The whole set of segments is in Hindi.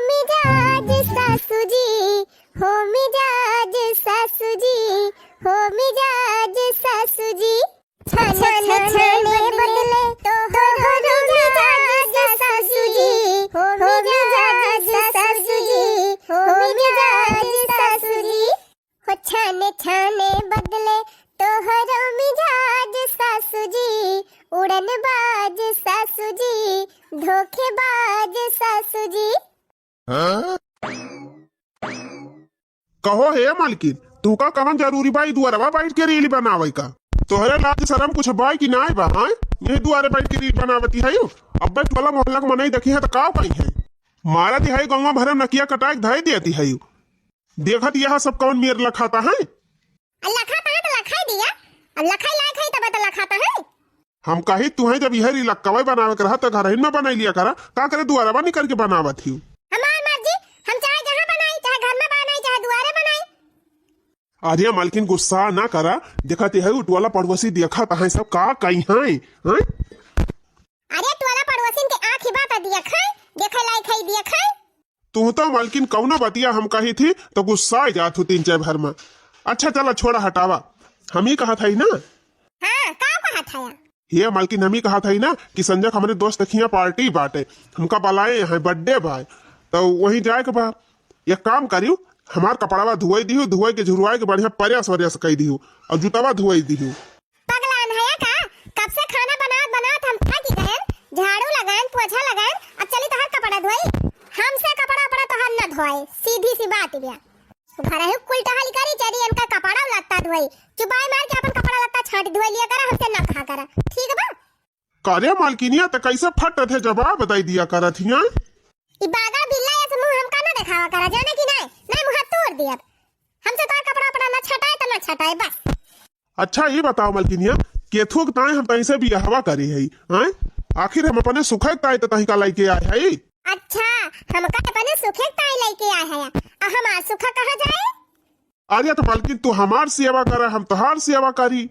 मिजाज सासू जी, हो मिजाज सासू जी, हो मिजाज सासू जी। छाने छाने बदले तो हो मिजाज सासू जी, हो मिजाज सासू जी, हो मिजाज सासू जी। हो छाने छाने बदले तो हो मिजाज सासू जी, उड़नबाज सासू जी, धोखेबाज सासू जी। कहो हे मालकिन, तू का कवन जरूरी बाई दुआरवा बैठ के रील बनावे का? तोहरे लाज शरम कुछ बाई की नाय बा? हां ये दुआरे बैठ के रील बनावती है यो। अब टोला मोहल्ला के मनई देखी है तो का कही है? मारा दी है गंगा भरम नकिया कटाक धाई देती है यो। देखत यह सब कौन मेर लखाता है? लखाता है तो लखाई दिया, अब लखाई लायक है तब तो लखाता है। हम कही तू है जब यह रील कवई बनावे कर तो घर में बनाई लिया करा, का करे दुआरवा निकल के बनावत ही। हमार मर्जी, हम चाहे जहां बनाई, चाहे घर में बनाई, चाहे दुआरे बनाई। अरे मालकिन गुस्सा ना करा, देखते है टोला पड़ोसी देखा है सब का कही है। अरे टोला पड़ोसिन के आंख ही बात दिया खाए, देखे लायक है दिया खाए। तू तो मालकिन कौना बतिया हम कही थी तो गुस्सा आ जात 3-4 भर में। अच्छा चला छोड़ा हटावा, हम ही कहा था ही ना। हाँ का कहा था ये मालकिन हम ही कहा था ही ना कि संजय हमारे दोस्त देखिया पार्टी बाटे, हमका बुलाए हैं बर्थडे भाई, तो वहीं जाए के बा। एक काम करियो, हमार कपड़ावा धुआई दियो, धुआई के झुरवाए के बढ़िया परियास वरियास कही दियो और जूतावा धुआई दियो। पगलान है का? कब से खाना बनात हम थक गए, झाड़ू लगाएं, पोछा लगाएं, अब चली तो हर कपड़ा धोई। हमसे कपड़ा पड़ा तो हम न धोए, सीधी सी बात बिया। घर है कुल टहल करी चली इनका कपड़ा लत्ता धोई, चुबाई मार के अपन कपड़ा लत्ता छाट धोई लिया करा, हमसे न कहा करा, ठीक है बा? करे मालकिनिया तो कैसे फट थे जवाब बताई दिया करा थिया। ई बागा बिल्ला ऐसे मुंह हमका न दिखावा करा, जाने की नहीं, नहीं मुंह तोड़ दिया। हमसे तो कपड़ा पड़ा न छटाए तो न छटाए बस। अच्छा ये बताओ मालकिनिया, केथुक ताए हम तई से भी हवा करी है, हैं? आखिर हम अपने सुखक ताए तो तही का लेके आए है। अच्छा हमका अपने सुखे ताई लेके आए हैं, हमार सुखा कहाँ जाए? अरे तो मालकिन तू हमार सेवा करा, हम तोहार सेवा करी।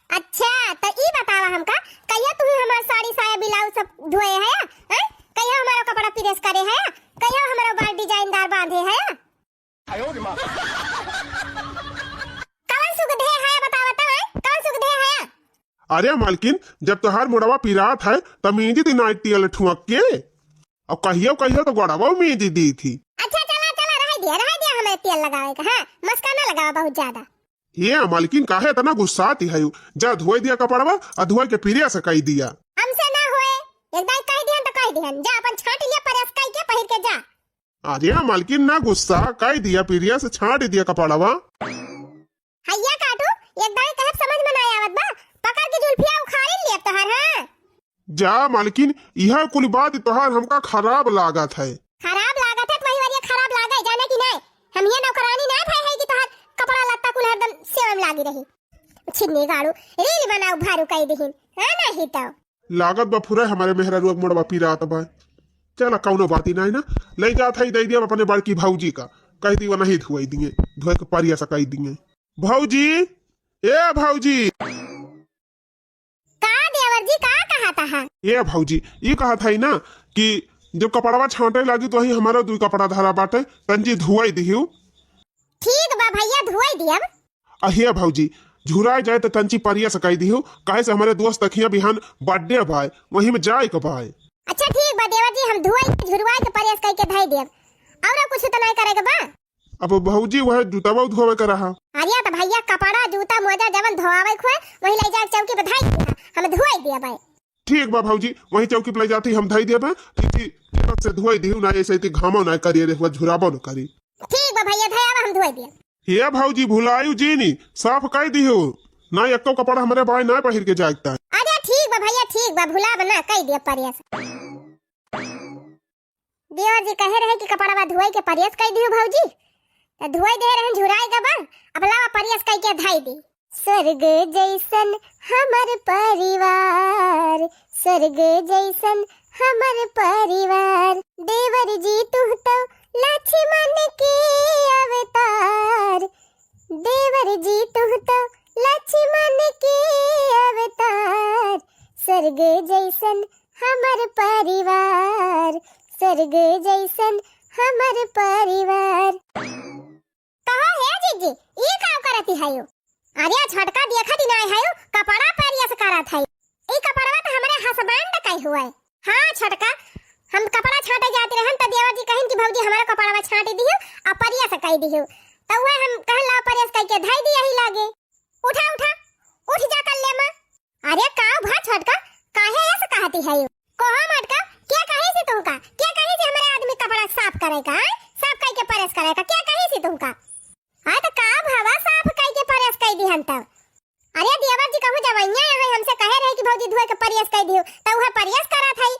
अच्छा तो ई बतावा हमका, कहिया तू हमार साड़ी साया ब्लाउज सब धोए है, हैं? कहिया हमारा कपड़ा प्रेस करे है, कहिया हमारा बाल डिजाइनदार बांधे है? कौन सुख दे है बतावा तो, हैं? कौन सुख दे है? अरे मालकिन जब तोहार मुड़वा पिरात है तब मेहंदी दी नाइट तेल ठुक के, अब कहियो कहियो तो गोड़वा मेहंदी दी थी। अच्छा चला चला रह दिया हमें तेल लगावे का, हाँ मस्का ना लगावा बहुत ज्यादा। ये मालकिन काहे इतना गुस्सा आती है? जा धोई दिया कपड़वा और धोई के पिरिया से कही दिया। हमसे ना होए, एक बार कह दिहन तो कह दिहन, जा अपन छाट लिया प्रेस कह के पहिर के जा। अरे मालकिन ना गुस्सा कह दिया, पिरिया से छाट दिया कपड़वा। हैया काटू, एक बार कहे समझ में ना आवत बा, पकड़ के जुल्फिया उखाड़ ले तोहर। हां जा मालकिन यह कुल बात तोहार हमका खराब लागत है। खराब लागत है तुम्हारी वाली खराब लागे, जाने की नहीं, हम ये नौकरानी ना भाई है कि तोहर कपड़ा लत्ता कुल हरदम सेवा में लागी रही। छिन्नी गाड़ू रील बनाऊ भारू कह दिहिन, हां नहीं तो लागत बा फुरे हमारे मेहरा रुक मोड़वा पिरात बा। चला कौनो बात ही नहीं ना, ले जात है दे दिया अपने बड़की भौजी का, कह दी वो नहीं धुआई दिए, धोए के परिया से कह दिए। भौजी ए भौजी, का देवर जी का कहा था? ये भौजी ये कहा था ना कि जब कपड़वा छांटे लगी तो ही हमारा दुई कपड़ा धरा बाटे, तंजी धुआई दिहियो। ठीक बा भैया धुआई दियब। अहिया भौजी झुराए जाए तो तंची परिया से कह दिहियो, काहे से हमारे दोस्त तखिया बिहान बर्थडे भाई वही में जाए के भाई। अच्छा ठीक बा देवर जी, हम धुआई झुरवाई के प्रेस कह के धई देब, और कुछ तो नहीं करेगा बा। अब भौजी वह जूतावा धोवे कर रहा। अरे तो भैया कपड़ा जूता मोजा जवन धोआवे खोए वही ले जा चौकी पे धई दिया, हम धुआई दिया भाई। ठीक बा भौजी वही चौकी पे ले जाती हम धई देबे, ठीक से धोई दिहु ना, ऐसे ती घामो ना करिए रे झुराबो न करी। ठीक बा भैया धयावा हम धोई दिया। ये भौजी भुलायु जीनी साफ कह दिहु ना, एको कपड़ा हमारे भाई ना पहिर के जागता। अरे ठीक बा भैया ठीक बा, भुला बना कह दिया परियस। देवर जी कहे रहे कि कपड़ा धुआई के परियस कह दियो भौजी, तो धुआई दे रहे झुराई गबा, अब लावा परियस कह के धई दी। स्वर्ग जैसन हमर परिवार, स्वर्ग जैसन हमर परिवार, देवर जी तू तो लक्ष्मण के अवतार, देवर जी तू तो लक्ष्मण के अवतार, स्वर्ग जैसन हमर परिवार स्वर्ग जैसन हमर परिवार। कहो हे जीजी ई का करती है यो? अरे झटका देखा दी नहीं है यो, कपड़ा परिया से करत है। ई कपड़वा तो हमरे हसबैंड का हुआ है। हां छटका हम कपड़ा छाटे जाते रहन त देवर जी कहन कि भौजी हमारा कपड़वा छाटे दियो आ परिया से कह दियो। त वह हम कहला परिया से कह के धाई दिया ही लागे। उठा उठा उठ जा कर ले मां। अरे का भा छटका काहे ऐसे कहती है यो? कहो मटका क्या कहे से तुमका? क्या कहे से हमारे आदमी कपड़ा साफ करेगा? साफ कह के प्रेस करेगा? क्या कहे से तुमका? हां त का भावा साफ कह के प्रेस कह दी हम तब। अरे देवर जी कहू जवैया है हमसे कहे रहे कि भौजी धोए के परियस कह दियो त वह परियस करत है।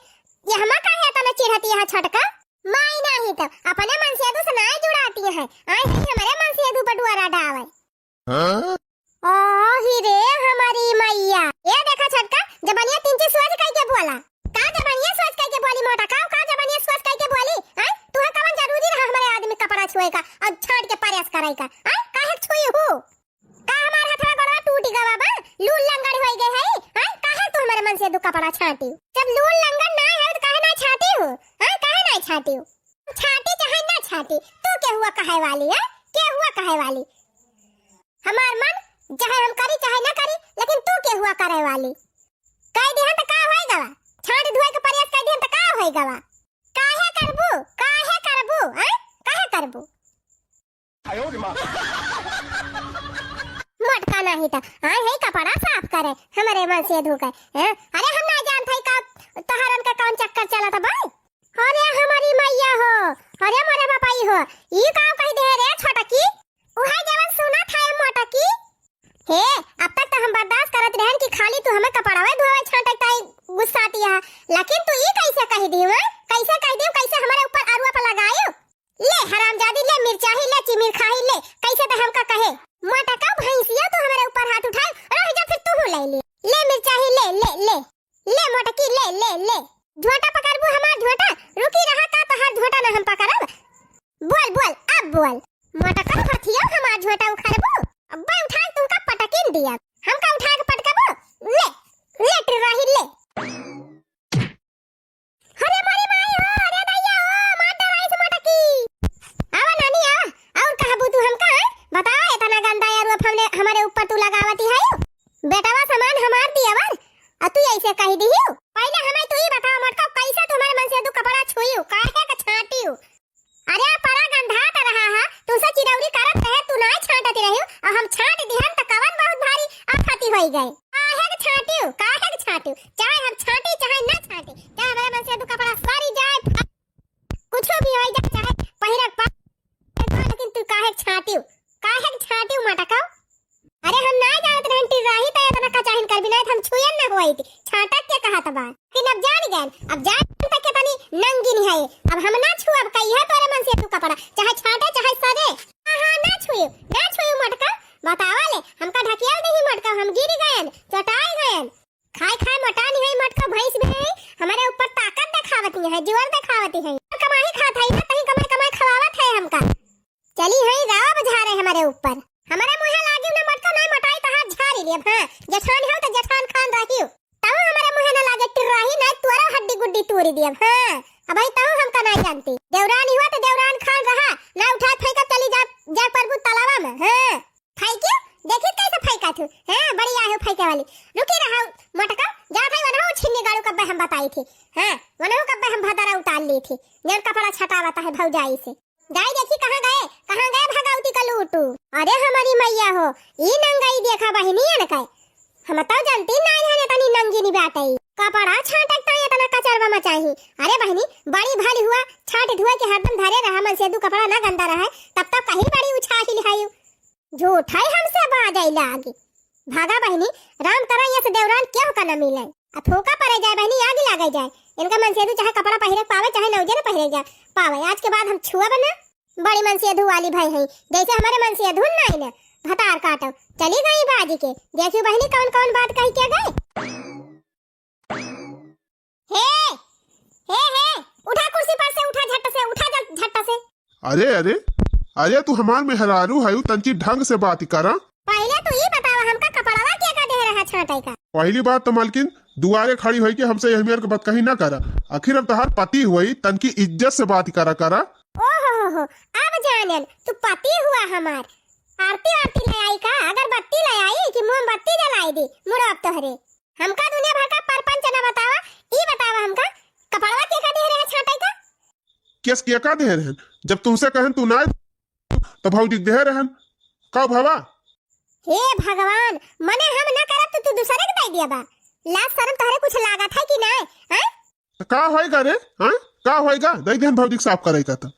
ये हमा काहे तना चिढ़ती है छटका? माई नहीं तो अपने मन से से नहीं जुड़ाती है। आए है हमारे मन से पटुआरा डावे। हां ओ ही रे हमारी मैया। ये देखा छटका जबनिया तीन चीज सोच कह के बोला। का जबनिया सोच कह के बोली मोटा का जबनिया सोच कह के बोली? हां तू कवन जरूरी रहा हमारे आदमी कपड़ा छुएगा और छाट के परियस करेगा? हां काहे छुई हो? का हमार हथवा गड़वा टूट गवा बा? लूल लंगड़ होई गए है? हां काहे तू हमारे मन से कपड़ा छाटी? जब लूल लंगड़ ना है तो काहे ना छाटी हो? हां काहे ना छाटी हो? छाटी चाहे ना छाटी तू के हुआ कहे वाली है? के हुआ कहे वाली? हमार मन चाहे हम करी चाहे ना करी लेकिन तू के हुआ करे वाली? कह दे त का होई गवा? छाट धोए के परियस कह दे त का होई गवा? काहे करबू? काहे करबू? हां काहे करबू? आयो रे मां मटका नहीं था। हां है कपड़ा साफ करे हमारे मन से धोके हैं। अरे हम ना जानत है का तोहरन का कौन चक्कर चला था भाई? अरे हमारी मैया हो, अरे मोरे बापाई हो, ई का कह दे रे छोटकी? उहा जवन सुना था मोटकी। हे अब तक तो हम बर्दाश्त करत रहन कि खाली तू हमें कपड़ावे धोवे छाटत आई गुस्साती है, लेकिन तू ई कैसे कह दी? हां कैसे कह दी? कैसे हमारे ऊपर अरुआ पर लगायो? ले हरामजादी ले मिर्चा ही ले चिमिर खाई ले कैसे तो हमका कहे मोटा का भैंसिया तो हमारे ऊपर हाथ उठाए रह जा फिर तू ले ले मिर्चा ही ले ले ले ले मोटा की ले ले ले झोटा पकड़बू हमार झोटा? रुकी रहा का तो हर झोटा ना हम पकड़ब। बोल बोल अब बोल मोटा का हथिया हमार झोटा उखाड़बू? अब्बा उठा तुमका पटकिन दिया हमका उठा के पटकबू? ले ले टिराही ले। अरे मारी माई हो, अरे दैया हो, मार डराई से मोटा की। आवा नानी आ और कहबू तू हमका? बता इतना गंदा यार वो हमने हमारे ऊपर तू लगावती है? बेटावा सामान हमार दियावर आ तू ऐसे कह दी हो? पहले हमें तू ही बता मटका कैसे तुम्हारे मन से तू कपड़ा छुईयो काहे का छाटीयो? अरे परा गंधात रहा है तू से चिरौरी करत रहे तू ना छाटती रहियो और हम छाट दिहन त कवन बहुत भारी आफती होई गए। काहे का छाटियो? काहे का छाटियो? चाहे हम छाटी चाहे ना छाटी चाहे हमारे मन से तू कपड़ा सारी जाए कुछ भी होई जाए चाहे पहिरक पा लेकिन तू काहे छाटियो? काहे छाटियो मटका? अरे हम ना जानत रहन टिराही त इतना का चाहन कर बिना हम छुयन ना होई थी छाटक के कहा त बा लेकिन अब जान गए अब जान तक के तनी नंगी नहीं है अब हम ना छू अब कहिया तोरे मन से तू कपड़ा चाहे छाटे चाहे सरे। हां ना छुयो मटका बतावा ले हमका ढकिया नहीं मटका हम गिर गएन चटाई गएन खाई खाई मोटा नहीं है मटका भैंस भी है हमारे ऊपर ताकत दिखावती है जोर दिखावती है कमाई खात है ना कहीं कमाई खवावत है हमका। चली है गावा बुझा रहे हमारे ऊपर हमारे मुंह लागी ना मटका नहीं मटाई त हाथ झाड़ी ले। हां जठान हो त जठान खान रहियो ताऊ हमारे मुंह ना लागे टिराही ना तोरा हड्डी गुड्डी तोड़ी दिया। हां अब भाई ताऊ हमका नहीं जानती देवरान हुआ तो देवरान खान रहा ना उठा फेंका चली जा परबू तालाबा में। हां फेंकियो देखी कैसे फेंका तू? हां बढ़िया है फेंके वाली रुकी रहा मटका जा भाई वनहु छिन्नी गाड़ू कब हम बताई थी। हां वनहु कब हम भदारा उतार ली थी जन कपड़ा छटावता है भौजाई से गाय देखी कहां गए भगावती का लूटू। अरे हमारी मैया हो ई नंगाई देखा बहिनी न काय हम तो जानती नहीं है तनी नंगी नी बाटई कपड़ा छाटक तो इतना कचरवा मचाही। अरे बहिनी बड़ी भाली हुआ छाट धुए के हरदम धरे रहा मन से दू कपड़ा ना गंदा रहा तब तक कहीं बड़ी उछाही लिहायू झूठा ही हमसे बाजाई लागी भागा बहिनी राम तरह ये से देवरान क्यों का न मिले आ ठोका पड़े जाए बहिनी आगे लागे जाए इनका मन से चाहे कपड़ा पहिरे पावे चाहे नौजे न पहिरे जा पावे आज के बाद हम छुआ बना बड़ी मन से वाली भाई है जैसे हमारे मन से धुन नहीं ना भतार काटो चली गई बाजी के देखियो बहिनी कौन कौन बात कह के गए। हे उठा कुर्सी पर से उठा झट से। अरे अरे अरे तू हमार मेहरारू है तंची ढंग से बात करा। पहले तू ये बतावा हमका कपड़वा के का दे रहा छाटाई का? पहली बात तो मालकिन दुआरे खड़ी हुई कि हमसे यही मेरे को बात कहीं ना करा। आखिर अब तहार पति हुई तन की इज्जत से बात करा। ओहो अब जानन तू पति हुआ हमार। आरती आरती ले आई का, अगरबत्ती ले आई कि मोमबत्ती जलाई दी मुड़ा अब तोहरे। हमका दुनिया भर का परपंच न बतावा, ई बतावा हमका कपड़वा के का दे रहे छाटे का। केस के का दे रहन, जब तुमसे कहन तू ना तो भौजी दे रहन का भवा। हे भगवान, मने हम न करब तो तू दूसरे के दे दिया बा। लाज शर्म तोहरे कुछ लागत है कि नहीं? हैं तो का होएगा रे? हां का होएगा? दई देन भौजी साफ करेगा तो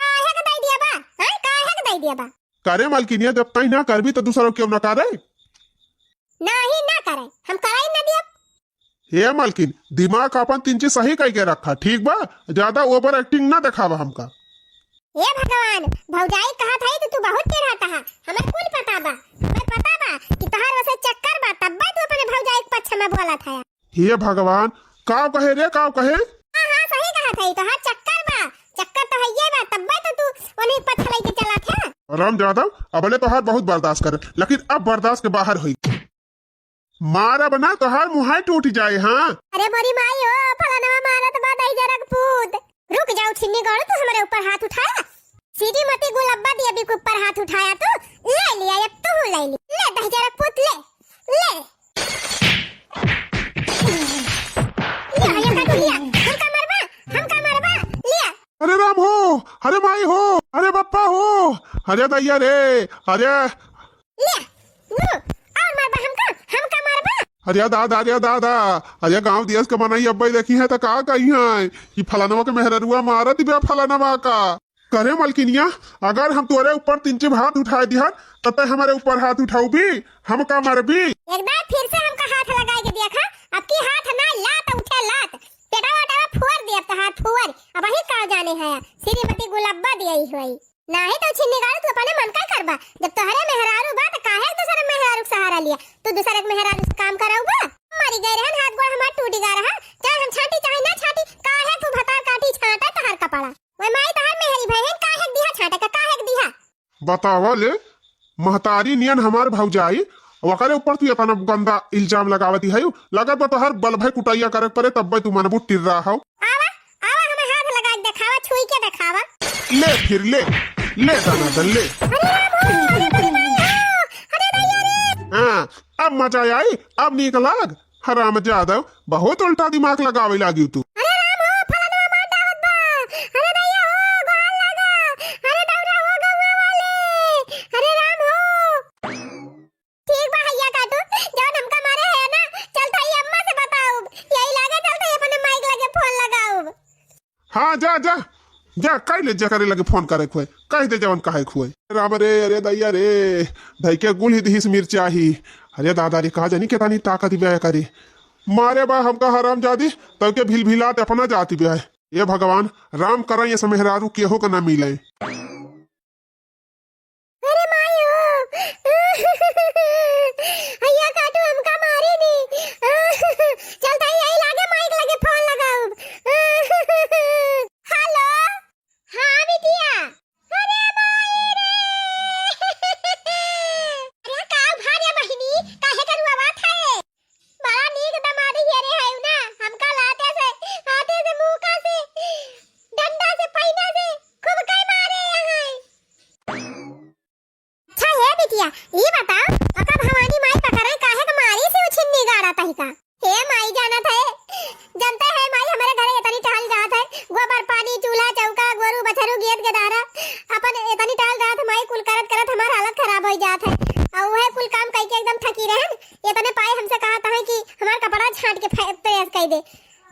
काहे के दे दिया बा? हैं काहे के दे दिया बा? करे मालकिनिया, जब तई ना करबी तो दूसरों क्यों ना करे? नहीं ना करे, हम कराई न दिया। हे मालकिन, दिमाग अपन तीन चीज सही कह के रखा, ठीक बा? ज्यादा ओवर एक्टिंग ना दिखावा हमका। हे भगवान, भौजाई कहा था तो तू बहुत चिढ़ाता है। हमें कुल पता बा, हमें पता बा कि तोहार वैसे चक्कर बा, तब तू अपने भौजाई के पक्ष में बोला था। हे भगवान, का कहे रे, का कहे? हां सही कहा था, तोहार चक्कर बा, चक्कर तो है ये बा, तब तू उन्हीं पक्ष लेके चला था। राम जादव, अबले तोहार बहुत बर्दाश्त करे, लेकिन अब बर्दाश्त के बाहर हुई। मारा बना तोहार मुहाई टूट जाए। हाँ अरे मोरी माई हो, फलाना मारा तो बात आई जरा पूत। रुक जाओ छिन्नी गौड़, तू हमारे ऊपर हाथ उठाया। सीधी मती गुलब्बा दी अभी ऊपर हाथ उठाया तू। ले लिया, अब तू ले ली। ले दही जरा पूत ले ले लिया, ये का लिया। हमका मरबा लिया। अरे राम हो, अरे माई हो, अरे बप्पा हो, अरे दैया रे, अरे लिया और मरबा हमका मरबा। अरे दादा, अरे दादा, अरे गांव दियस के बनाई अब्बाई देखी है तो का कही है कि फलानवा के मेहररुआ मारा दिबे फलानवा का। करे मलकिनिया, अगर हम तोरे ऊपर तीन चिब हाथ उठा दिया तब हमारे ऊपर हाथ उठाऊ भी, हम का मरबी। एक बार फिर से हमका हाथ लगा के देखा, अब की हाथ ना लात उठे लात, पेटा वाटा फुअर दे, अब हाथ फुअर। अब वही का जाने है श्रीमती गुलब्बा दी आई हुई। नहीं तो छिन्नी गाड़ तू अपने मन का करबा। जब तोहरे मेहरारू बा त काहे दूसरे मेहरारू का सहारा लिया? तू दूसरे के मेहरारू से काम कराऊबा? मरी गए रहन, हाथ गोड़ हमार टूटी गा रहा। चाहे हम छाटी चाहे ना छाटी, काहे तू भतार काटी छाटा तहर कपड़ा। ओए माई तहर मेहरी बहन काहे दिया छाटा का, काहे दिया? बतावा ले, महतारी नियन हमार भौजाई वकरे ऊपर तू इतना गंदा इल्जाम लगावती है। लगत बा तोहर बल भाई कुटाइया करे परे तब तू मनबू टिर रहा हो। आवा आवा हमें हाथ लगा के दिखावा, छुई के दिखावा। ले फिर ले दाना दल ले। हाँ अब मजा आई, अब नीक लाग। हराम जादव, बहुत उल्टा दिमाग लगावे लागी तू। हाँ जा जा जा, कह ले जा करे लगे फोन करे खुए, कह दे जवन काहे खुए। राम रे, अरे दैया रे, धई के गुल ही दिहिस मिर्चाही। अरे दादा रे, कहा जानी केतानी ताकत ब्याह करे मारे बा हमका हराम जादी, तब के भिल भिलात अपना जाती ब्याह। ये भगवान राम करा ये समेहरारू केहो का ना मिले। अरे मायो भैया काटू हमका मारे नी। चल ताई आई लागे माइक लगे फोन लगाऊ। हेलो हां बिटिया। अरे माई रे अरे का भारे बहिनी काहे करू बात है? बड़ा नीक दमाद ये रे है ना, हमका लाते से हाथे से मुंह का से डंडा से पैना से खूब कई मारे यहाँ। अच्छा है बिटिया, ये बताओ अका भवानी माई पकड़े काहे का मारी से उछिन्नी गाड़ा तही का? हे माई जाना था, जनता है माई हमारे घरे इतनी टहल जात है, गोबर पानी चूल्हा चौका गोरू बछरू गेट गदारा अपन इतनी टहल जात माई, कुल करत करत हमार हालत खराब हो जात है। और वह कुल काम कई के एकदम थकी रहन। इतने पाए हमसे कहा था कि हमार कपड़ा छाट के प्रेस कर दे,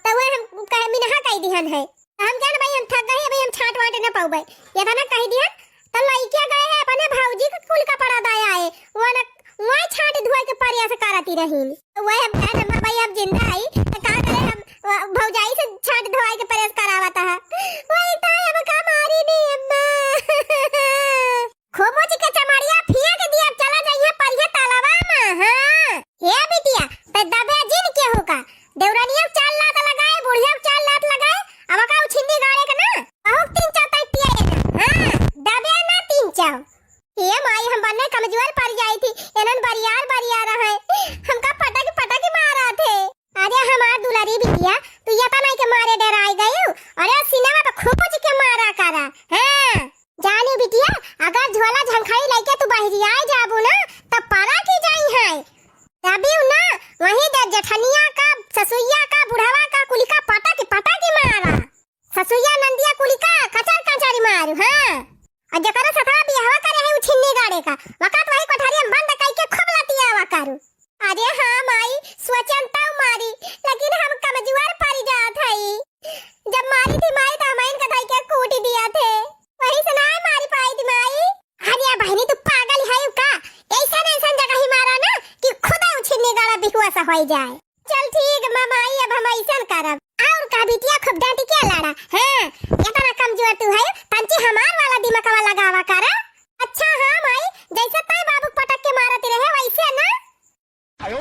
तो वह हम कह मिनहा कह दिहन है। हम क्या भाई हम थक गए, भाई हम छाट वाट न पाऊबे, ये था ना कह दिहन। तो लइके गए है अपने भौजी के कुल कपड़ा दाया है, वो न वह छाट धोए के प्रयास करती रहीन। वह हम कह नंबर भाई अब जिंदा आई तो का करे, हम भौजाई से छाट धोए के प्रयास करावता है। वही तो हम का मारी नहीं अम्मा। खूब मुझ के चमड़िया फेंक दिया, चला जाइए परिया तालाबा में। हां ये बिटिया पे दबे जिन के होगा, देवरानिया चाल लात लगाए, बुढ़िया चाल लात लगाए, अब का उछिन्नी गाड़े के ना बहुत तीन चार तक पिए। हां दबे ना तीन चार। ये माई हम बनने कमजोर पड़ जाई थी, इन्हन बरियार रहा है, हमका पटक मारा थे। तू ये नहीं के मारे डराई गई। अरे सिनेमा पे खूब के मारा करा। हां जानी बिटिया, अगर झोला झंखाई लेके तू बाहरी आ जाबू ना तब पारा की जाई है। तभी ना वही दे जेठनिया का, ससुइया का, बुढ़ावा का कुलिका पटा के मारा। ससुइया नंदिया कुलिका कचर कचरी मारू। हां और जकरा सथा बियाह करे है उछिन्नी गाड़े का वकत वही कोठरिया बंद कई के खूब लतियावा करू। अरे हां माई स्वचंता मारी, लेकिन हम कमजोर पड़ जात हई। जब मारी थी माई तो हमाइन कथाई के कूट दिया थे, वही से ना मारी पाई थी माई। अरे बहनी तू पागल है का? ऐसा जगह ही मारा ना कि खुदा उछिन्नी गाड़ा बिहुआ सा हो जाए। चल ठीक माई, अब हम ऐसन करब। और का बिटिया खूब डांटी के लाड़ा। हां इतना कमजोर तू है, तंची हमार वाला दिमागवा लगावा करा। अच्छा हां माई, जैसे तय बाबू पटक के मारती रहे वैसे ना। अरे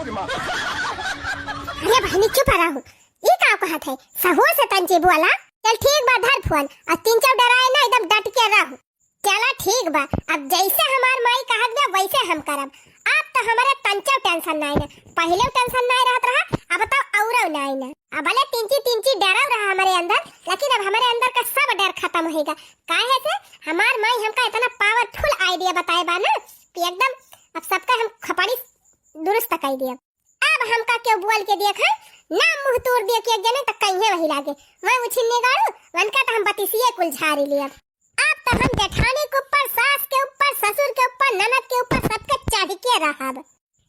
बहनी चुप रहो, ये का कहत है? सहू से तंची बोला। चल ठीक बा, धर फोन और तीन चार डराए ना एकदम डट के रहो। चला ठीक बा, अब जैसे हमार माई कहत बा वैसे हम करब। अब तो हमारे तंचो टेंशन नहीं ना, पहले टेंशन नहीं रहत रहा, अब तो औरो नहीं ना। अब भले तीन डरा रहा हमारे अंदर, लेकिन अब हमारे अंदर का सब डर खत्म होएगा। काहे से हमार माई हमका इतना पावरफुल आइडिया बताए बा ना कि एकदम अब सबका हम खपड़ी दुरुस्त कर दिया। अब हमका क्यों बोल के देख ना मुंह तोड़ दिया कि एक जने तक कहीं वही लागे मैं उछिन्ने गाड़ू वनका तो हम बतिसिए कुल झाड़ी लिया। अब तो हम जेठानी के ऊपर, सास के ऊपर, ससुर के ऊपर, ननद के ऊपर सबके चढ़ के रहब।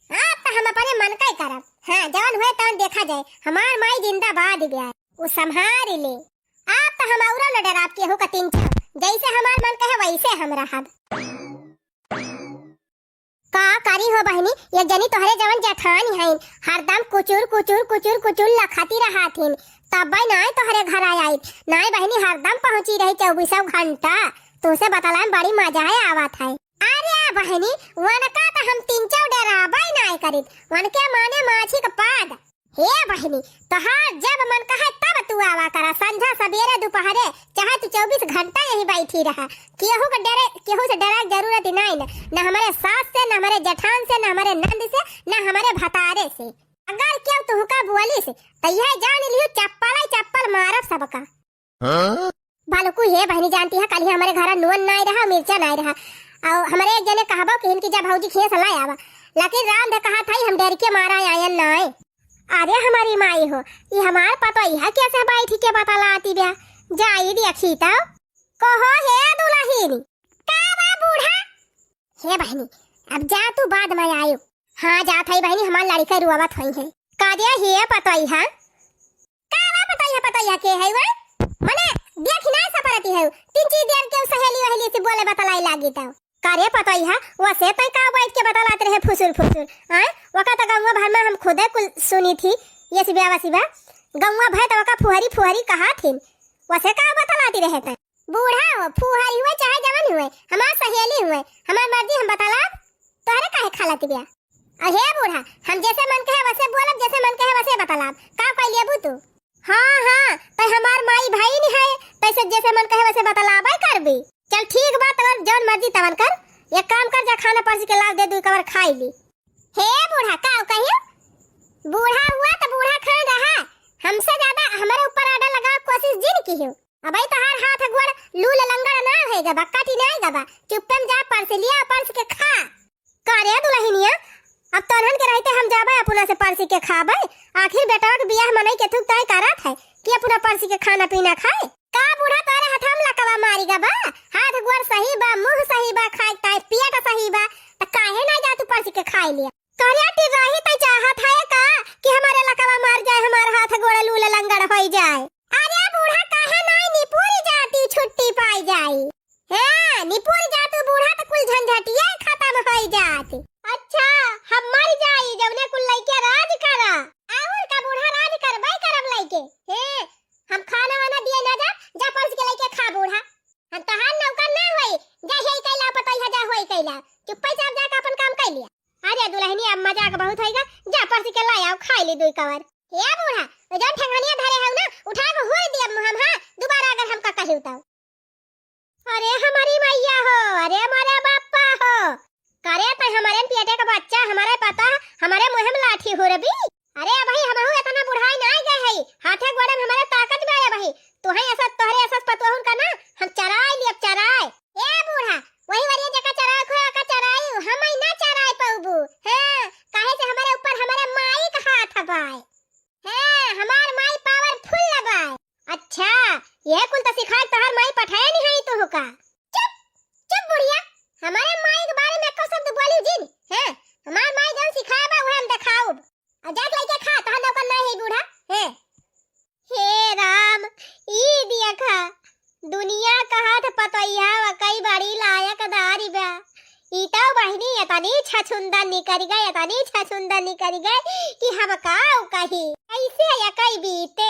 अब तो हम अपने मन का ही करब। हां जवन हुए तवन देखा जाए, हमार माई जिंदाबाद गया वो संभाल ले। अब तो हम औरा न डराब के हो कतिन छ, जैसे हमार मन कहे वैसे हम रहब। का करी हो बहनी, ये जनी तोहरे जवन जेठानी है हरदम कुचुर लखाती रहाथिन, तब भाई नाय तोहरे घर आई नाय बहनी हरदम पहुंची रही 24 घंटा। तुसे बतलान बड़ी मजा है आवत है। अरे बहनी वनका तो हम तीन चार डराबाई नाय करित, वनके माने माछी का पाद। हे बहनी तोहार जब मन कहे तब तू आवा करा, संझा सवेरे दोपहरे चाहे तू 24 घंटा यही बैठी रहा। केहू से डरा जरूरत नहीं ना हमारे सास से, ना हमारे जेठान से, ना हमारे नंद से, ना हमारे भतारे से। अगर क्यों तू का बोली से तो यह जान लियो चप्पल मारब सबका। बालकू हे बहनी जानती है कल ही हमारे घर नून नहीं रहा, मिर्चा नहीं रहा, और हमारे एक जने कहबो कि इनकी जब भौजी खेस लाई आवा, लेकिन राम ने कहा था हम डर के मारा आयन नहीं। अरे हमारी माई हो, ये हमार पता यह कैसे बैठी के बतलाती बया। जाई देखी तो कहो हे दुल्हन का बा बूढ़ा। हे बहनी अब जा तू बाद में आयो। हां जात है बहनी, हमार लड़का रुआवत होई है। का दे हे पतई है का बा पतई है के है वे मने देख ना सपरती है तीन चीज देर के सहेली से बोले बतलाई लागी तो करे पतई है वैसे तय का बैठ के बतलाते रहे फुसुर हां वका तो गंगा भर में हम खुदे कुल सुनी थी ये सिबा गंगा भर तो वका फुहरी कहा थी वैसे का बतलाती रहे थे। बूढ़ा हो फुहरी हुए चाहे जवान हुए हमार सहेली हुए हमार मर्जी हम बतला तोहरे काहे खालाती बिया। अहे बूढ़ा हम जैसे मन कहे वैसे बोलब, जैसे मन कहे वैसे बतलाब। का कह लेबू तू? हां तय हमार माई भाई नहीं है, तैसे जैसे मन कहे वैसे बतलाबे करबी। चल ठीक बात तवन जौन मर्जी तवन कर, एक काम कर जा खाना परसी के लाग दे दू कवर खाई ली। हे बूढ़ा का कहियो बूढ़ा हुआ तो बूढ़ा खा रहा, हमसे ज्यादा हमारे ऊपर आडा लगा कोशिश जिन की हो। अब आई तहार हाथ गोड़ लूल लंगड़ ना होएगा, बक्काटी नहीं गबा, चुपचाप जा परसी लिया परस के खा। करे दुल्हनिया अब तोहन के रहते हम जाबे अपना से परसी के खाबे। आखिर बेटा के बियाह मनई के थुक तय करत है कि अपना परसी के खाना पीना खाए। का बूढ़ा तोरे हथम लकवा मारी गबा, हाथ गोड़ सही बा, मुंह सही बा, खाए ताई पिया का सही बा, त काहे ना जा तू परसी के खाई लिया। करिया टी रही त चाहत है का कि हमारे लकवा मार जाए, हमार हाथ गोड़ लूल लंगड़ होई जाए। अरे बूढ़ा काहे नहीं निपुर जाती छुट्टी पाई जाई। हां निपुर जा तू बूढ़ा त कुल झंझटिया खत्म होई जाती। अच्छा हम मर जाई जवने कुल लइके राज करा और का बूढ़ा राज करबे करब लइके। हे हम खाना वाना दिए ना जा परस के लइके खा बूढ़ा, हम तहार नौकर ना होई जा हे कैला पतई जा होई कैला, चुपचाप जा के अपन काम कर लिया। अरे दुल्हनी अब मजाक बहुत होएगा, जा परस के लाई आओ खाई ली दुई कवर। हे बूढ़ा ओ जौन ठंगनिया धरे हउ ना उठा के हुर दिया हम। हां दोबारा अगर हमका कहियो तो अरे हमारी मैया हो, अरे हमारे बापा हो, करे तो हमारे पेटे का बच्चा हमारे पता हमारे मुंह में लाठी हो रबी। अरे भाई हमहु इतना बुढ़ाई नहीं गए है, हाथे गोड़े हमारे ताकत में आया भाई तो है ऐसा तोहरे ऐसा पतोहन का ना हम चराय लियब चराय ए बूढ़ा वही वाली जगह चराय खोया का चराई हम ही ना चराय पाऊबू हां काहे से हमारे ऊपर हमारे माई का हाथ हबाय हां हमार माई पावरफुल लबाय अच्छा ये कुल तो सिखाए तोहर माई पठाए नहीं है तो का चुप चुप बुढ़िया हमारे माई के बारे में एको शब्द बोली जिन हां हमार माई जन सिखाए बा वह हम दिखाऊब आ जात लेके खा तोहर नौकर नहीं है बूढ़ा हैं हे राम ई दिया खा दुनिया का हाथ पतैया व कई बड़ी लायक दारी बा ईटा बहिनी यतनी छछुंदा निकल गए यतनी छछुंदा निकल गए कि हम काऊ कही ऐसे या कई बीते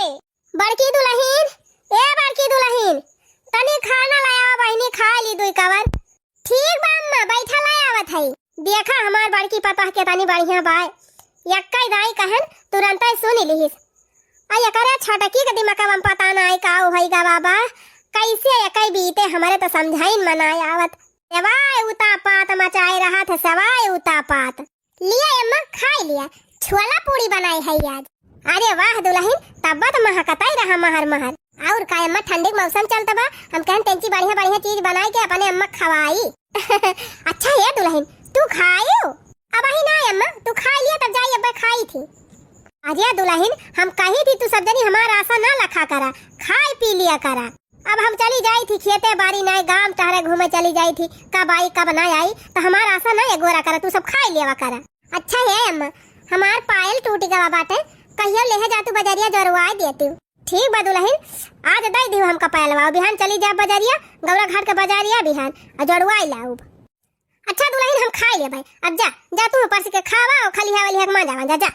बड़की दुल्हन ए बड़की दुल्हन तनी खाना लाया बहिनी खा ली दुई कवर ठीक बा अम्मा बैठा लायावत है देखा हमार बड़की पतह के तनी बढ़िया बाय यक्का दाई कहन तुरंत ही सुन लिहिस आ एकरा छटकी के दिमाग में पता नहीं का होई गा बाबा कैसे एकई बीते हमारे तो समझाइन मनाय आवत सवाय उतापात मचाए रहा था सवाय उतापात लिया अम्मा खा लिया छोला पूरी बनाई है आज अरे वाह दुल्हन तब्बत महकताई रहा महर महर और का अम्मा ठंडे के मौसम चलता बा हम कहन तेंची बढ़िया बढ़िया चीज बनाई के अपने अम्मा खवाई अच्छा है दुल्हन तू खायो अब ही ना अम्मा तू खा लिया तब जाई अब्बा खाई थी अरे दुल्हन हम कही थी तू सब जनी हमारा आशा ना लखा करा खाई पी लिया करा अब हम चली जाई थी खेते बारी नहीं गांव टहरे घूमे चली जाई थी कब आई कब ना आई तो हमारा आशा ना गोरा करा तू सब खाई लेवा करा अच्छा है अम्मा हमार पायल टूट गवा बाटे कहियो ले जा तू बजरिया जरवा देती ठीक बा दुल्हन आज दई दी हमका पायलवा बिहान चली जा बजरिया गौरा घाट के बजारिया बिहान आ जरवाई लाऊब अच्छा दुल्हन हम खाई ले भाई अब जा जा तू ऊपर से के खावा और खाली हवा लिया मा जावा जा जा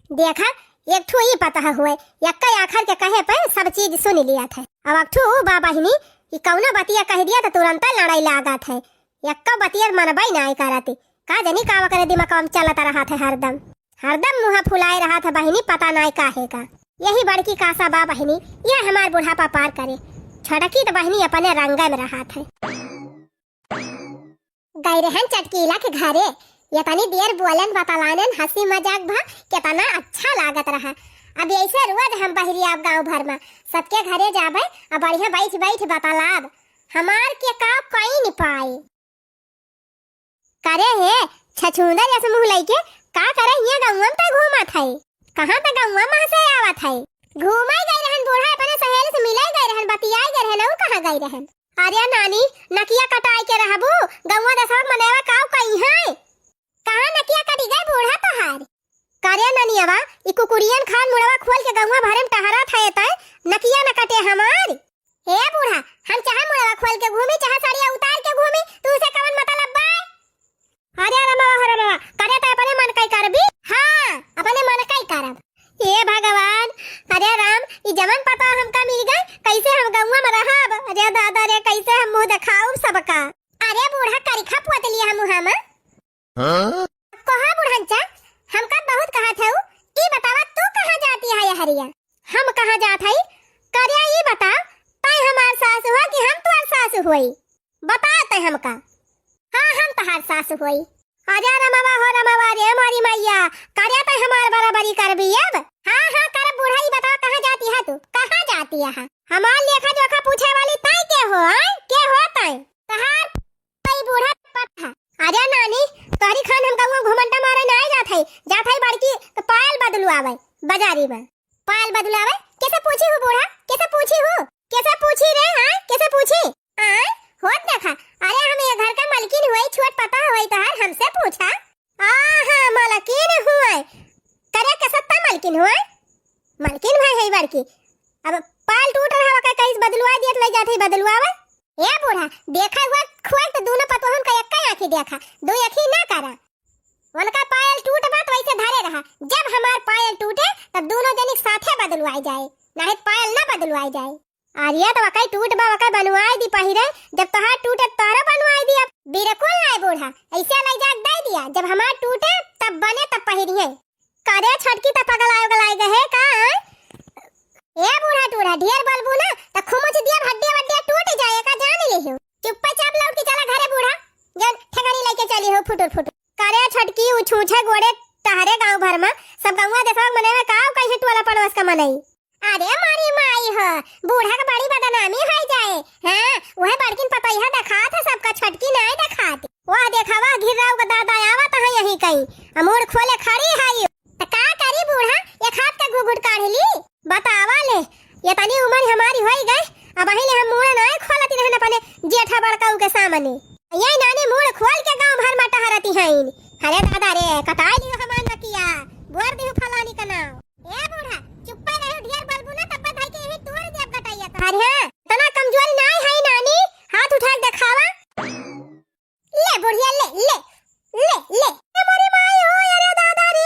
देखा एक ठो ही पता हुए यक्का आखर के कहे पे सब चीज सुन लिया था अब एक ठो बाबा ही ई कौनो बतिया कह दिया तो तुरंत लड़ाई लागत है यक्का बतिया मनबाई ना कराती का जनी कावा करे दिमाग में चलता रहा था हरदम हरदम मुंह फुलाए रहा था बहिनी पता नहीं काहे का यही बड़की कासा बा बहिनी ये हमार बुढ़ापा पार करे छड़की तो बहिनी अपने रंगा में रहा था गई रहन चटकीला के घरे ये तनी देर बोलन बतलानन हंसी मजाक भा कितना अच्छा लागत रहा अब ऐसे रोज हम बहरी आप गांव भर में सबके घरे जाबे अब बढ़िया बैठ बैठ बतलाब हमार के का कोई नहीं पाए करे है छछुंदर जैसे मुंह लइके का करे ये गांव में तो घूमत है कहां तक गांव में से आवत है घूमे गए रहन बूढ़ा अपने सहेली से मिले गए रहन बतियाए गए रहन और कहां गए रहन अरे नानी नकिया कटाई के रहबू गांव दसक मनेवा काव कहीं है कहां नकिया कटी गए बूढ़ा तोहार करे ननियावा ई कुकुरियन खान मुड़वा खोल के गंगा भरे में टहरा था तय नकिया न कटे हमार हे बूढ़ा हम चाहे मुड़वा खोल के घूमी चाहे साड़िया उतार के घूमी तू से कवन मतलब बा अरे रमवा करे त अपने मन कई करबी हां अपने मन कई करब हे भगवान अरे राम ई जवन पता हमका मिल गए कैसे हम गंगा में रहब अरे दादा रे कैसे हम मुंह दिखाऊं सबका अरे बूढ़ा करिखा पोत लिया हम मुंह में कहा बुढ़ंचा हमका बहुत कहा था ई बतावा तू कहां जाती है हरिया हम कहां जात हई करिया ई बता तय हमार सास हुआ कि हम तोर सास हुई बता तय हमका हां हम तहार सास हुई अरे रमवा हो रमवा रे मारी मैया करिया तय हमार बराबरी करबी अब हां कर बूढ़ा ई बता कहां जाती है तू कहां जाती है हमार लेखा जोखा पूछे वाली तय के हो के हो तय तहार तय बूढ़ा पता अरे नानी तोहरी खान हम गांव घुमंटा मारे ना जात है बड़की तो पायल बदलू आवे बाजारी में पायल बदलू आवे कैसे पूछी हो बूढ़ा कैसे पूछी रे हां कैसे पूछी हां होत देखा अरे हम ये घर का मालकिन हुई छोट पता होई तोहर हमसे पूछा हां मालकिन हुई करे के सत्ता मालकिन हुई मालकिन भाई है बड़की अब पायल टूट रहा का कैसे बदलवा दियत ले जात है बदलवावे ए बूढ़ा देखा हुआ खोल तो दोनों पतोहन का एक आंखी देखा दो आंखी ना करा उनका पायल टूट बात वैसे धरे रहा जब हमार पायल टूटे तब दोनों जनी साथे बदलवाई जाए नहीं पायल ना बदलवाई जाए आरिया तो वकाई टूट बा वकाई बनवाई दी पहिरे जब तहार टूटे तारा बनवाई दी अब बिल्कुल नहीं बूढ़ा ऐसे लग जाग दे दिया जब हमार टूटे तब बने तब पहिरिए करे छटकी त पगलाए गए का ए बूढ़ा टूढ़ा ढेर बोलबू ना त खुमुच दिया हड्डी वड्डी टूट जाए का जान लियो चुपचाप लौट के चला घरे बूढ़ा जन ठेकानी लेके चली हो फुटुर करे छटकी उछूछे गोड़े तहरे गांव भर में सब गंगा देशवा मने में काव कैसे टोला पड़ोस का मनई अरे मारी माई बूढ़ा का बड़ी बदनामी हो जाए। हाँ वह बड़किन पतैया देखा था सबका छटकी नहीं दिखाती। वह देखावा घिराव का दादा आवत है यही कहीं अमोड़ खोले खड़ी है तो का करी बूढ़ा ये खाद का घुघुट काढ़ ली बतावा ले ये तनी उम्र हमारी होई गई अब ही हम मुंह नहीं खोलती रहन अपने जेठा बड़काऊ के सामने ये नानी मुंह खोल के गांव भर में टहरती है। अरे दादा रे कटाई लियो हमान न किया बोर दियो फलानी का नाम ए बूढ़ा चुप रहो ढेर बलबू ना तब भाई के यही तोड़ दे कटाइया तो अरे हां तना कमजोरी नहीं है नानी हाथ उठा के दिखावा ले बुढ़िया ले ले ले ले हमारी माई हो अरे दादा रे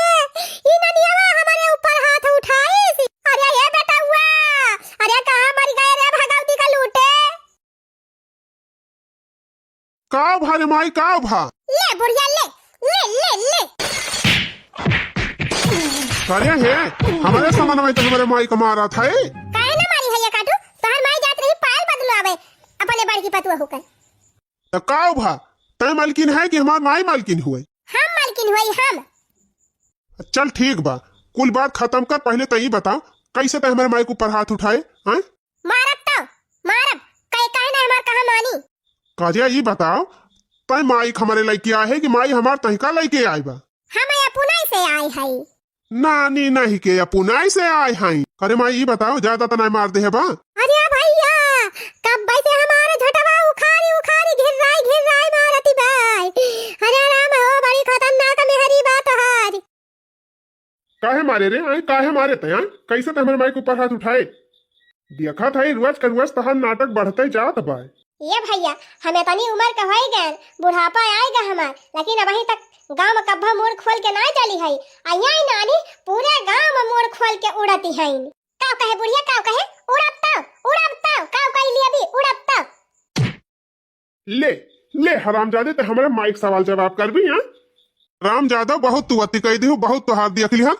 ई ननियावा हमारे ऊपर हाथ उठाई सी अरे ये बेटा हुआ अरे कहां मर गए रे भगवती का लूटे का भारे माई का भा ले बुढ़िया ले ले ले ले अरे है हमारे सामान में तो हमारे माई का मारा था काहे ना मारी है ये काटू तोहर माई जात रही पाल बदलवावे अपने बड़की पतुआ होकर तो का भा तय मालकिन है कि हमार माई मालकिन हुए हम मालकिन हुई हम चल ठीक बा कुल बात खत्म कर पहले तो ये बताओ कैसे तय हमारे माई के ऊपर हाथ उठाए हैं मारब तो मारब कई काहे ना हमार कहा मानी काजिया ये बताओ तय माई हमारे लइके आए है कि माई हमार तहिका लइके आई बा हम पुनाई से आई है नानी नहीं के पुनाई से आए हैं अरे माई ये बताओ ज्यादा तो नहीं मार दे है बा अरे भैया कब भाई से हमारे झटवा उखाड़ी उखाड़ी घिर राई मारती भाई अरे राम हो बड़ी खतरनाक मेहरी बात हारी काहे मारे रे आई काहे मारे तय कैसे तय हमारे माई के ऊपर हाथ उठाए देखा था रोज का रोज तहन नाटक बढ़ते जात बा ये भैया हमें तनी उम्र का होई गए बुढ़ापा आएगा हमार लेकिन अभी तक गांव में कब्बा मोड़ खोल के ना चली है आया नानी पूरे गांव में मोड़ खोल के उड़ती है का कहे बुढ़िया का कहे उड़पता का कह लिया भी उड़पता ले ले हरामजादे ते हमारे माइक सवाल जवाब कर भी हां रामजादा बहुत तू अति कह दी बहुत तो हाथ दिया लिया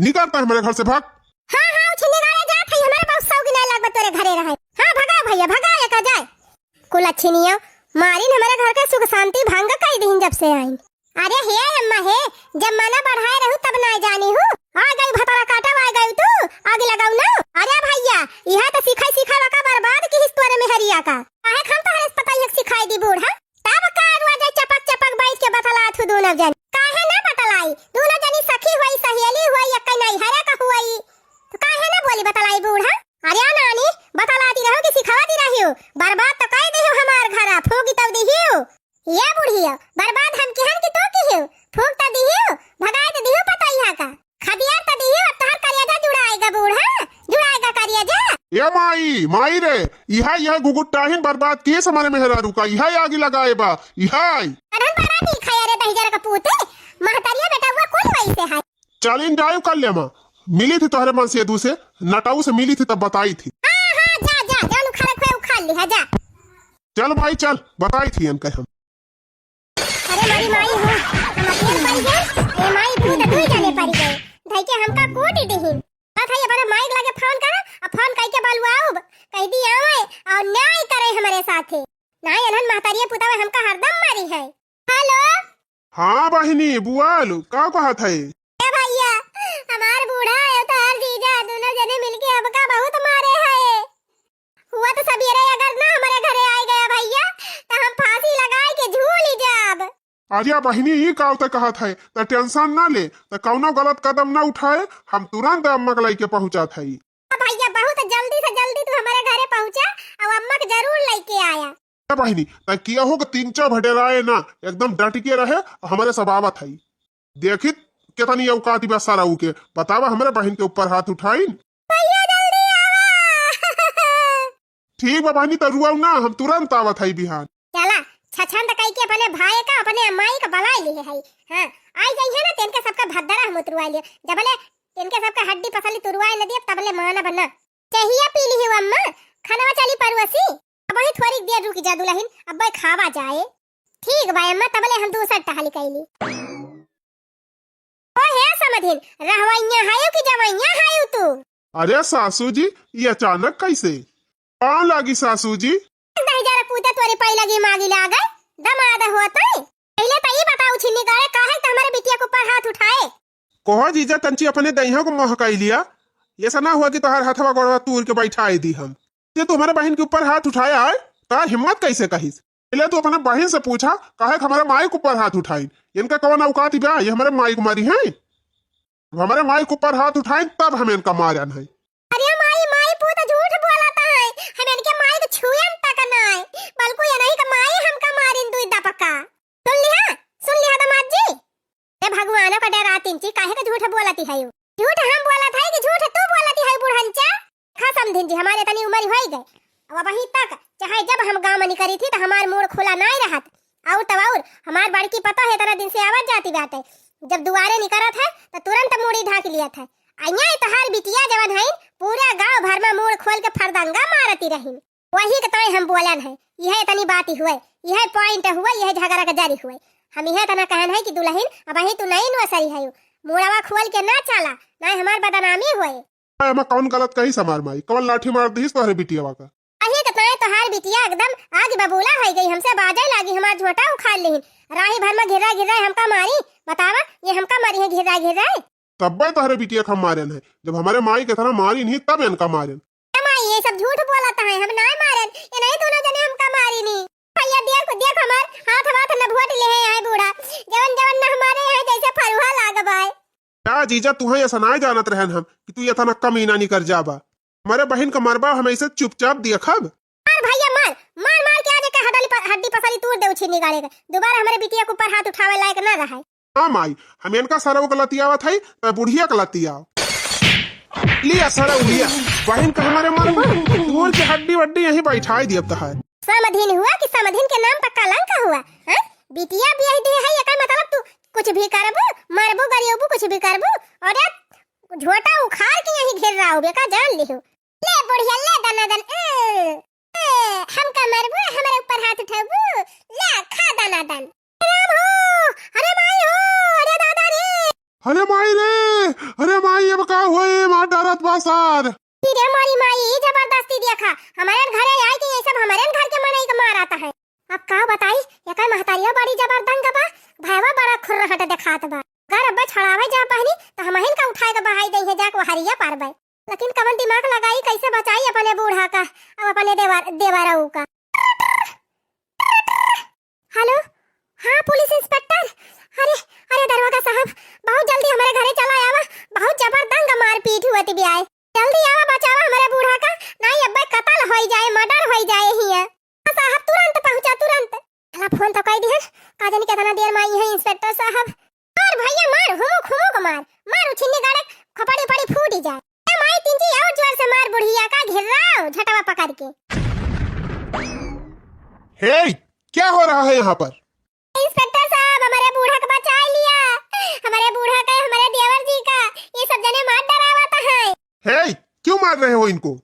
निकलता है हमारे घर से भाग हां छिने गाले जात है हमारे बहुत सौगी नहीं लागत तोरे घरे रहे हां भगा भैया भगा ये का जाए कुल अच्छी नियो मारिन हमारे घर का सुख शांति भंग कर दीन जब से आई अरे हे अम्मा हे जब मना बढ़ाए रहू तब ना जानी हूँ आ गई भतरा काटा आ गई तू आगे लगाऊ ना अरे भैया यह तो सिखा का बर्बाद की हिस्टोरी में हरिया का काहे खम तो हरस पता एक सिखाई दी बूढ़ा तब का रुआ जाए चपक बैठ के बतला थू दोनों जन काहे ना बतलाई दोनों जनी सखी हुई सहेली हुई या कहीं नहीं हरे का हुई तो काहे ना बोली बतलाई बूढ़ा अरे नानी बतलाती रहो कि सिखाती रहियो बर्बाद तो कह दियो हमार घर फूकी तब दिहियो ये बुढ़िया बर्बाद हम केहन की तो की हो फूक त दिहियो भगाए त दिहियो पतैया का खदिया त दिहियो अब तहर करिया जुड़ाएगा बूढ़ा जुड़ाएगा करिया ये माई रे यह गुगुटाहिन बर्बाद किए हमारे मेहरा रुका यह आगे लगाए बा यह अधन परा नहीं खाया रे दहिजरा का पूते महतरिया बेटा हुआ कौन वही से है चलिन जायो कर ले मां मिली थी तोहरे मन से दूसरे नटाऊ से मिली थी तब बताई थी हां जा जान उखाड़ ली है जा चल भाई चल बताई थी हम कह हम अरे मेरी माई हो हम अकेले पड़ गए ए माई भूत दुई जाने पड़ गए भाई के हमका कोट देही बात है हमारे माइक लगे फोन कर और फोन कह के बलवाओ कह दी आवे और न्याय करे हमारे साथे नाय अनहन महतारिया पुतावे हमका हरदम मारी है हेलो हां बहिनी बुआल का कहत है ए भैया हमार बूढ़ा है तो हर जीजा दोनों जने मिलके हमका बहुत मारे है हुआ तो सबेरे अगर ना हमारे घरे आ गया भैया तो हम फांसी लगाए के झूल ही जाब आजिया बहिनी ये काव तक कहत है तो टेंशन ना ले तो कौनो गलत कदम ना उठाए हम तुरंत अम्मा के लेके पहुंचात है भैया बहुत जल्दी से जल्दी तू हमारे घरे पहुंचा और अम्मा के जरूर लेके आया बहिनी तो किया हो कि 3-4 भटेराए ना एकदम डट के रहे हमारे सबावत है देखी कितनी औकात बा सारा के बतावा हमारे बहन के ऊपर हाथ उठाई भैया जल्दी आवा ठीक बा बहनी तो रुआऊ ना हम तुरंत आवत है बिहान चला छछन त कई के अपने भाई का अपने अम्माई का बलाई लिए है हां आई जाई है ना तेन के सबका भद्दरा हम उतरवा लिए जबले तेन के सबका हड्डी पसली तुरवाए न दिए तबले माना बना चाहिए पी ली हो अम्मा खाना चली परवसी अब ही थोड़ी देर रुक जा दुल्हन अब भाई खावा जाए ठीक भाई अम्मा तबले हम दूसर टहली कैली ओ है समधिन रहवैया हायो कि जवैया हायो तू अरे सासू जी ये अचानक कैसे कौन लागी सासू जी दहिजरा पूते तोरे पहले की मांगी ला गए दमाद होता है पहले तो ये बताओ छिन्नी गए काहे त हमारे बिटिया के ऊपर हाथ उठाए कोहो जीजा तंची अपने दहिया को महकाई लिया ऐसा ना हुआ कि तोहर हथवा गोड़वा तूर के बैठाई दी हम ये तू हमारे बहन के ऊपर हाथ उठाया है, तार हिम्मत कैसे कहिस? पहले तू अपने बहन से पूछा काहे कि हमारे माई के ऊपर हाथ उठाई। इनका कौन औकात बा, ये हमारे माई को मारी है। हमारे माई के ऊपर हाथ उठाई तब हमें इनका मारन है। अरे माई माई पूत झूठ बोलता है, हम इनके माई को छुयन तक नहीं, बल्कि ये नहीं कि माई हमका मारिन दुई दपका। सुन लिया दामाद जी। ए भगवान का डर आतीन ची काहे का झूठ बोलती है? झूठ हम बोलत है कि झूठ तू बोलती है बुढ़नचा? खा समझिन जी हमारे तनी उम्र हो गई, अब वहीं तक चाहे जब हम गांव में करी थी तो हमार मुंह खुला नहीं रहत। और तब और हमार बड़की पता है तना दिन से आवाज जाती बात है, जब दुआरे निकलत है तो तुरंत मूड़ी ढाक लिया था। अइया तो हाल बिटिया जवन है पूरा गांव भर में मुंह खोल के फरदंगा मारती रही। वही के तय हम बोलन है, यह तनी बात ही हुए, यह पॉइंट हुए, यह झगड़ा का जारी हुए। हम यह तना कहन है कि दुल्हन अब ही तू नहीं नसरी है, मुड़वा खोल के ना चला, ना हमार बदनामी हुए। मैं कौन गलत कही समार माई, कौन लाठी मार दी तोहरे बिटिया का? अही कतई तो हार बिटिया एकदम आग बबूला हो गई, हमसे बाजे लागी, हमार झोटा उखाड़ लेहिन, राही भर में घिरा घिरा हमका मारी। बतावा ये हमका मारी है घिरा घिरा? तब तोहरे बिटिया का मारन है, जब हमारे माई के तरह मारी नहीं तब इनका मारन। माई ये सब झूठ बोलता है, हम नहीं मारन, ये नहीं दोनों जने हमका मारी नहीं। भैया देख हमार हाथ हाथ न भोट ले है बूढ़ा, जवन जवन न हमारे यहाँ जैसे फरुहा लागबाय। क्या जीजा तुहे ऐसा ना जानत रहन हम कि तू ये था नक्का मीना नहीं कर जाबा। हमारे बहन का मरबा हमें इसे चुपचाप दिया खब। मार भैया मार मार मार के आजे का हड्डी पसली तोड़ दे उछी निकाले के, दोबारा हमारे बिटिया के ऊपर हाथ उठावे लायक ना रहे। हां माई हम इनका सरव गलतियावा थई तो बुढ़िया गलतिया लिया सरव लिया बहन का हमारे मरबा बोल के हड्डी वड्डी यहीं बैठाई दिया तो है। समधिन हुआ कि समधिन के नाम पर कलंक हुआ? हां बिटिया बियाह दे है, एकर मतलब तू कुछ भी करबू, मरबू गरियोबू कुछ भी करबू, और झोटा उखाड़ के यहीं घेर रहा हो बेका, जान लिहो। ले बुढ़िया ले दनादन हमका मरबू, हमारे ऊपर हाथ उठाबू, ले खा दनादन। राम हो, अरे माई हो, अरे दादा रे, अरे माई रे, अरे माई अब का होए मार डरत बासार। तेरे मारी माई जबरदस्ती देखा हमारे घरे आई कि ये सब हमारे घर के मनई के मार आता है। अब का बताई ये का महतारिया बड़ी जबरदंग बा, भाईवा बड़ा खुरहट देखात बा। घर अब्बा छड़ावे जा पहनी तो हमहिन का उठाए के बहाई दई है जाके हरिया पारबे, लेकिन कवन दिमाग लगाई कैसे बचाई अपने बूढ़ा का अब अपने देवाराऊ का। हेलो हाँ पुलिस इंस्पेक्टर, अरे अरे दरोगा साहब बहुत जल्दी हमारे घरे चला आवा, बहुत जबरदंग मारपीट हुआ थी बियाह, जल्दी आवा बचावा हमारे बूढ़ा का, नहीं अब्बा कत्ल हो जाए, मर्डर हो जाए ही साहब, तुरंत पहुंचा तुरंत। अला फोन तो कह दी है, का जाने कितना देर में आई है इंस्पेक्टर साहब। मार भैया मार, हुमुक मार मार, उछिन्नी गाड़े खपड़ी पड़ी फूट जाए। ए माई तिंची और जोर से मार बुढ़िया का, घेराओ झटवा पकड़ के। हे क्या हो रहा है यहाँ पर? इंस्पेक्टर साहब हमारे बूढ़ा का बचा लिया, हमारे बूढ़ा का, हमारे देवर जी का, ये सब जने मार डरावता है। हे क्यों मार रहे हो इनको?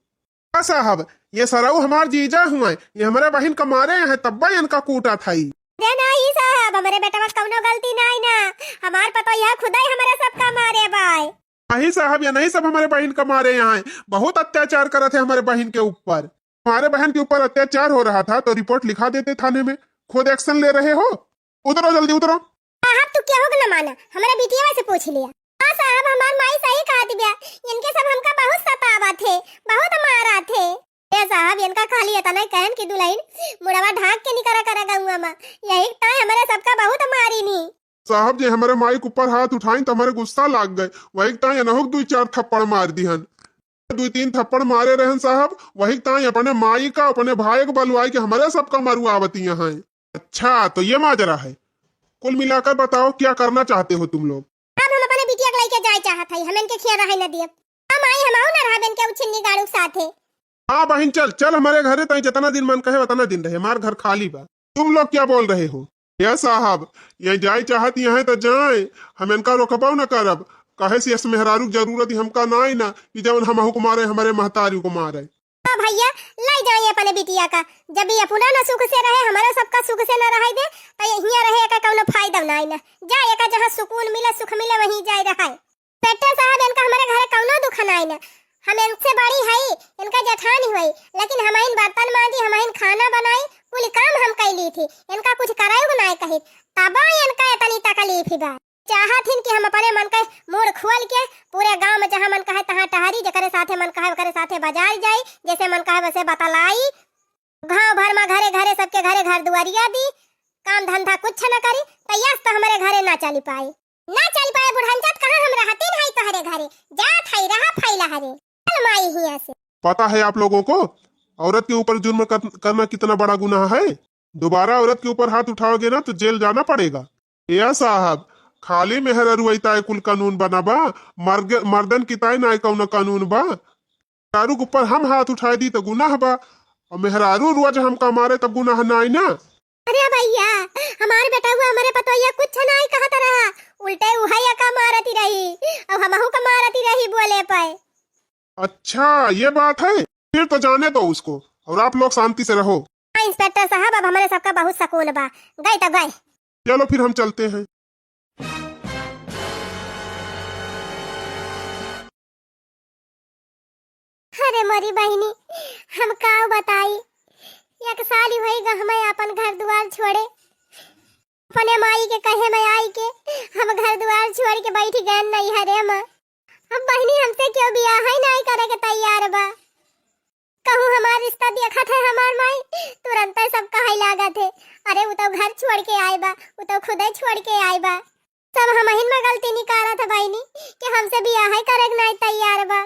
साहब ये सराऊ हमार जीजा हुआ, ये हमारे बहन का मारे हैं तब इनका कूटा था। नहीं साहब हमारे बेटा बस कौनो गलती नहीं ना, हमार पता यह खुदा ही हमारे सबका मारे भाई। नहीं साहब ये नहीं सब हमारे बहन का मारे यहाँ बहुत अत्याचार कर रहे थे हमारे बहन के ऊपर। हमारे बहन के ऊपर अत्याचार हो रहा था तो रिपोर्ट लिखा देते थाने में, खुद एक्शन ले रहे हो। उतरो जल्दी उतरो। साहब तू क्या होगा ना माना, हमारे बिटिया से पूछ लिया। हाँ साहब हमार माई सही कहा दिया, इनके सब हमका बहुत सतावा थे, बहुत मारा थे। ए साहब इनका खाली है नहीं कहन की दुल्हन मुड़वा ढाक के निकरा करा गौवा में, यही टाइम हमारे सबका बहुत मारी नी। साहब जी हमारे माई के ऊपर हाथ उठाई तो हमारे गुस्सा लाग गए, वही टाइम अनहुक 2-4 थप्पड़ मार दिहन, 2-3 थप्पड़ मारे रहन साहब, वही टाइम अपने माई का अपने भाई को बलवाई के हमारे सबका मरुआवती यहाँ। अच्छा तो ये माजरा है, कुल मिलाकर बताओ क्या करना चाहते हो तुम लोग? अब हम अपने बिटिया को लेके जाए चाहत है, हम इनके खिया रहे न दिए, हम आई हमाऊ न रहा इनके उछिन्नी गाड़ू साथे। हाँ बहन चल चल हमारे घरे तई जितना दिन मन कहे उतना दिन रहे, हमारे घर खाली बा। तुम लोग क्या बोल रहे हो? या साहब ये जाए चाहती है तो जाए, हम इनका रोकबाव न करब, कहे से मेहरारू जरूरत हमका नाई ना कि जब हम को मारे हमारे महतारी को मारे। हाँ भैया लाई जाए अपने बिटिया का, जब ये अपना न सुख से रहे हमारा सबका सुख से न रहे दे तो यहाँ रहे का कोनो फायदा नहीं ना, जाए का जहाँ सुकून मिले सुख मिले वहीं जाए रहे। इंस्पेक्टर साहब इनका हमारे घर कौनो दुख नहीं ना, हम इनसे बड़ी है, इनका जठानी हुई, लेकिन हम इन बर्तन मांजी, हम इन खाना बनाई, पूरी काम हम कैली थी, इनका कुछ करायो नहीं कही, तब इनका इतनी तकलीफ बा। चाहथिन कि हम अपने मन का मूड खोल के पूरे गांव में जहां मन कहे तहां टहरी, जकरे साथे मन कहे ओकरे साथे बाजार जाई, जैसे मन कहे वैसे बतलाई, गांव भर में घरे घरे सबके घरे घर दुआरिया दी, काम धंधा कुछ न करी, तैयास तो हमारे घरे ना चली पाए, ना चल पाए। बुढ़नचत कहां हम रहती नहीं तोहरे घरे, जात है रहा फैला हरे चल माई हिया से। पता है आप लोगों को औरत के ऊपर जुर्म करना कितना बड़ा गुनाह है। दोबारा औरत के ऊपर हाथ उठाओगे ना तो जेल जाना पड़ेगा। या साहब खाली मेहर अरुआई कुल कानून बना बा, मर्दन की ताई ना कौन कानून बा। मेहरारू के ऊपर हम हाथ उठाए दी तो गुनाह बा, और मेहरारू रोज हमका मारे तब गुनाह ना आई ना। अरे भैया हमारे बेटा हुआ हमारे पतोया कुछ नहीं कहता रहा, उल्टे उहैया का मारती रही और हमहू का मारती रही बोले पाए। अच्छा ये बात है, फिर तो जाने दो उसको और आप लोग शांति से रहो। इंस्पेक्टर साहब अब हमारे सबका बहुत सकून बा, गए तो गए। चलो फिर हम चलते हैं। अरे मरी बहनी हम का बताई, एक साल ही होएगा हमें अपन घर द्वार छोड़े, अपने माई के कहे में आई के हम घर द्वार छोड़ के बैठ गए नहीं हरे माँ। अब बहनी हमसे क्यों बियाह ही नहीं करे के तैयार बा, कहूँ हमारा रिश्ता देखा था हमार माई तुरंत सब कहे लागा थे, अरे वो तो घर छोड़ के आए बा, वो तो खुद ही छोड़ के आए बा, सब हमहिन में गलती निकाला था बहनी कि हमसे बियाह ही करे नहीं तैयार बा।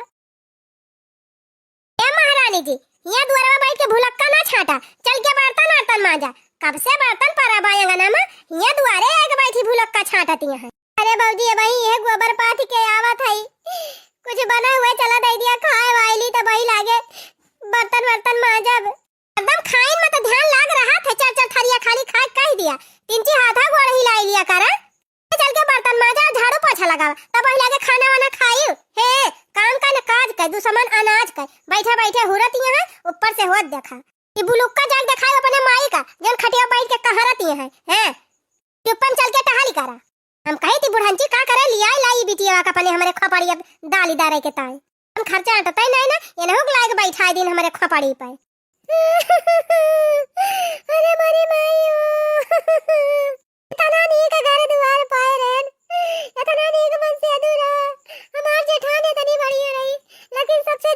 ए महारानी जी यहाँ द्वार में बैठ के भुलक्का ना छाटा, चल के बर्तन वर्तन मांजा, कब से बर्तन परा बायंगना में यहाँ द्वारे एक बैठी भुलक्का छाटती है। अरे बाबूजी ये भाई ये गोबर पाथ के आवत है, कुछ बना हुआ चला दे दिया खाए वाली तो भाई लागे बर्तन वर्तन मांजब, एकदम खाइन में तो ध्यान लाग रहा था, चल चल थरिया खाली खा कह दिया, तीन ची हाथा गोड़ हिलाई लिया करा, चल के बर्तन मांजा झाड़ू पोछा लगावा तब वही लागे खाना वाना खाई। हे काम का न काज कर दुश्मन अनाज कर, बैठे बैठे हुरत यहाँ ऊपर से होत देखा ये बुलुक्का जाग दिखाए अपने माई का जन खटिया बैठ के कहरत हैं हैं चुपन चल के टहली करा। हम कही थी बुढ़ंची का करे लिया लाई बिटिया का अपने हमारे खपड़ी डाली दारे के ताई हम खर्चा हटता नहीं ना, ये नहीं लायक बैठा दिन हमारे खपड़ी पाए। अरे मरी माई इतना नी का घर द्वार पाए रहन, इतना नी का मन से अधूरा, हमार जेठानी इतनी बढ़िया रही लेकिन सबसे